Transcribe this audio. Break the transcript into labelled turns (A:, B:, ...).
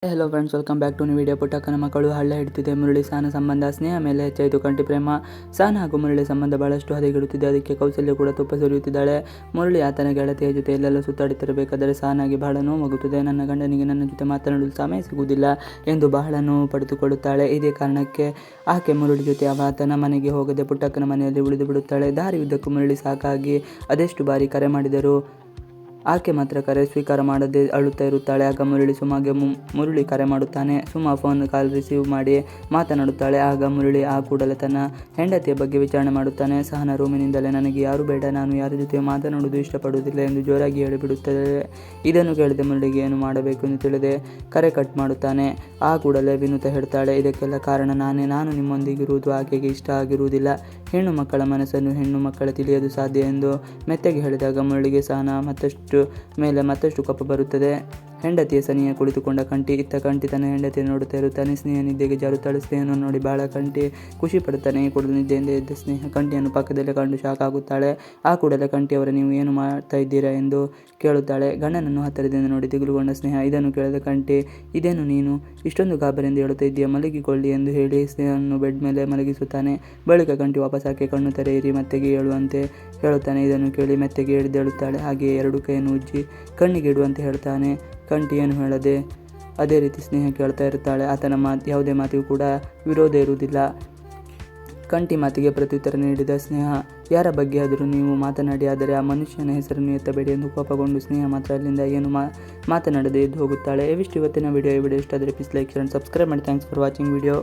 A: Hello friends, welcome back to new video. ಪುಟ್ಟಕ್ಕನ ಮಕ್ಕಳು ಹಳ್ಳ ಹಿಡಿತಿದೆ. ಮುರಳಿ ಸಹನ ಸಂಬಂಧ ಸ್ನೇಹ ಮೇಲೆ ಹೆಚ್ಚಾಯಿತು ಕಂಟಿ ಪ್ರೇಮ. ಸಹನ ಹಾಗೂ ಮುರಳಿ ಸಂಬಂಧ ಬಹಳಷ್ಟು ಹದಗೆಡುತ್ತಿದೆ. ಅದಕ್ಕೆ ಕೌಸಲ್ಯ ಕೂಡ ತುಪ್ಪ ಸುರಿಯುತ್ತಿದ್ದಾಳೆ. ಮುರಳಿ ಆತನ ಗೆಳತಿಯ ಜೊತೆ ಎಲ್ಲೆಲ್ಲ ಸುತ್ತಾಡುತ್ತಿರಬೇಕಾದರೆ ಸಹನಾಗಿ ಬಹಳ ನೋವಾಗುತ್ತದೆ. ನನ್ನ ಗಂಡನಿಗೆ ನನ್ನ ಜೊತೆ ಮಾತನಾಡಲು ಸಮಯ ಸಿಗುವುದಿಲ್ಲ ಎಂದು ಬಹಳ ನೋವು ಪಡೆದುಕೊಳ್ಳುತ್ತಾಳೆ. ಇದೇ ಕಾರಣಕ್ಕೆ ಆಕೆ ಮುರಳಿ ಜೊತೆ ಆತನ ಮನೆಗೆ ಹೋಗದೆ ಪುಟ್ಟಕ್ಕನ ಮನೆಯಲ್ಲಿ ಉಳಿದು ಬಿಡುತ್ತಾಳೆ. ದಾರಿ ಉದ್ದಕ್ಕೂ ಮುರಳಿ ಸಾಕಾಗಿ ಅದೆಷ್ಟು ಬಾರಿ ಕರೆ ಮಾಡಿದರೂ ಆಕೆ ಮಾತ್ರ ಕರೆ ಸ್ವೀಕಾರ ಮಾಡದೆ ಅಳುತ್ತಾ ಇರುತ್ತಾಳೆ. ಆಗ ಸುಮಗೆ ಮುರಳಿ ಕರೆ ಮಾಡುತ್ತಾನೆ. ಸುಮಾ ಫೋನ್ ಕಾಲ್ ರಿಸೀವ್ ಮಾಡಿ ಮಾತನಾಡುತ್ತಾಳೆ. ಆಗ ಮುರಳಿ ಆ ಕೂಡಲೇ ತನ್ನ ಹೆಂಡತಿಯ ಬಗ್ಗೆ ವಿಚಾರಣೆ ಮಾಡುತ್ತಾನೆ. ಸಹನ ರೂಮಿನಿಂದಲೇ ನನಗೆ ಯಾರು ಬೇಡ, ನಾನು ಯಾರ ಜೊತೆ ಮಾತನಾಡುವುದು ಇಷ್ಟಪಡುವುದಿಲ್ಲ ಎಂದು ಜೋರಾಗಿ ಹೇಳಿಬಿಡುತ್ತದೆ. ಇದನ್ನು ಕೇಳಿದೆ ಮುರಳಿಗೆ ಏನು ಮಾಡಬೇಕು ಎಂದು ತಿಳಿದೆ ಕರೆ ಕಟ್ ಮಾಡುತ್ತಾನೆ. ಆ ಕೂಡಲೇ ವಿನುತಾ ಹೇಳ್ತಾಳೆ, ಇದಕ್ಕೆಲ್ಲ ಕಾರಣ ನಾನೇ. ನಾನು ನಿಮ್ಮೊಂದಿಗಿರುವುದು ಆಕೆಗೆ ಇಷ್ಟ ಆಗಿರುವುದಿಲ್ಲ. ಹೆಣ್ಣು ಮಕ್ಕಳ ಮನಸ್ಸನ್ನು ಹೆಣ್ಣು ಮಕ್ಕಳ ತಿಳಿಯದು ಸಾಧ್ಯ ಎಂದು ಮೆತ್ತಗೆ ಹೇಳಿದಾಗ ಮುರಳಿಗೆ ಸಹನ ಮತ್ತಷ್ಟು ಕೋಪ ಬರುತ್ತದೆ. ಹೆಂಡತಿಯ ಸನಿಯ ಕುಳಿತುಕೊಂಡ ಕಂಟಿ. ಇತ್ತ ಕಂಟಿ ತನ್ನ ಹೆಂಡತಿಯನ್ನು ನೋಡುತ್ತಾ ಇರುತ್ತಾನೆ. ಸ್ನೇಹ ನಿದ್ದೆಗೆ ಜಾರುತ್ತಾಳೆ. ಸ್ನೇಹವನ್ನು ನೋಡಿ ಬಹಳ ಕಂಟಿ ಖುಷಿ ಪಡುತ್ತಾನೆ. ಈ ಕೂಡಲೇ ನಿದ್ದೆಯಿಂದ ಎದ್ದ ಸ್ನೇಹ ಕಂಟಿಯನ್ನು ಪಕ್ಕದಲ್ಲೇ ಕಂಡು ಶಾಕ್ ಆಗುತ್ತಾಳೆ. ಆ ಕೂಡಲೇ ಕಂಟಿಯವರ ನೀವು ಏನು ಮಾಡ್ತಾ ಇದ್ದೀರಾ ಎಂದು ಕೇಳುತ್ತಾಳೆ. ಗಂಡನನ್ನು ಹತ್ತಿರದಿಂದ ನೋಡಿ ದಿಗುಲುಗೊಂಡ ಸ್ನೇಹ. ಇದನ್ನು ಕೇಳಿದ ಕಂಟಿ, ಇದೇನು ನೀನು ಇಷ್ಟೊಂದು ಗಾಬರಿಯಿಂದ ಹೇಳುತ್ತಾ ಇದ್ದೀಯ, ಮಲಗಿಕೊಳ್ಳಿ ಎಂದು ಹೇಳಿ ಸ್ನೇಹವನ್ನು ಬೆಡ್ ಮೇಲೆ ಮಲಗಿಸುತ್ತಾನೆ. ಬಳಿಕ ಕಂಟಿ ವಾಪಸ್ ಆಕೆ ಕಣ್ಣು ತೆರೆಯಿರಿ ಮೆತ್ತಗೆ ಹೇಳುವಂತೆ ಹೇಳುತ್ತಾನೆ. ಇದನ್ನು ಕೇಳಿ ಮೆತ್ತಗೆ ಎದ್ದೇಳುತ್ತಾಳೆ. ಹಾಗೆಯೇ ಎರಡು ಕೈಯನ್ನು ಉಜ್ಜಿ ಕಣ್ಣಿಗೆ ಇಡುವಂತೆ ಹೇಳ್ತಾನೆ. ಕಂಟಿ ಏನು ಹೇಳದೆ ಅದೇ ರೀತಿ ಸ್ನೇಹ ಕೇಳ್ತಾ ಇರ್ತಾಳೆ. ಆತನ ಯಾವುದೇ ಮಾತಿಗೂ ಕೂಡ ವಿರೋಧ ಇರುವುದಿಲ್ಲ. ಕಂಟಿ ಮಾತಿಗೆ ಪ್ರತ್ಯುತ್ತರ ನೀಡಿದ ಸ್ನೇಹ, ಯಾರ ಬಗ್ಗೆ ಆದರೂ ನೀವು ಮಾತನಾಡಿ, ಆದರೆ ಆ ಮನುಷ್ಯನ ಹೆಸರನ್ನು ಎತ್ತಬೇಡಿ ಎಂದು ಕೋಪಗೊಂಡು ಸ್ನೇಹ ಮಾತ್ರ ಅಲ್ಲಿಂದ ಏನು ಮಾತನಾಡದೆ ಎದ್ದು ಹೋಗುತ್ತಾಳೆ. ಇವಿಷ್ಟು ಇವತ್ತಿನ ವಿಡಿಯೋ. ಈ ವಿಡಿಯೋ ಇಷ್ಟ ಆದರೆ please like, share and subscribe ಮಾಡಿ. Thanks for watching video.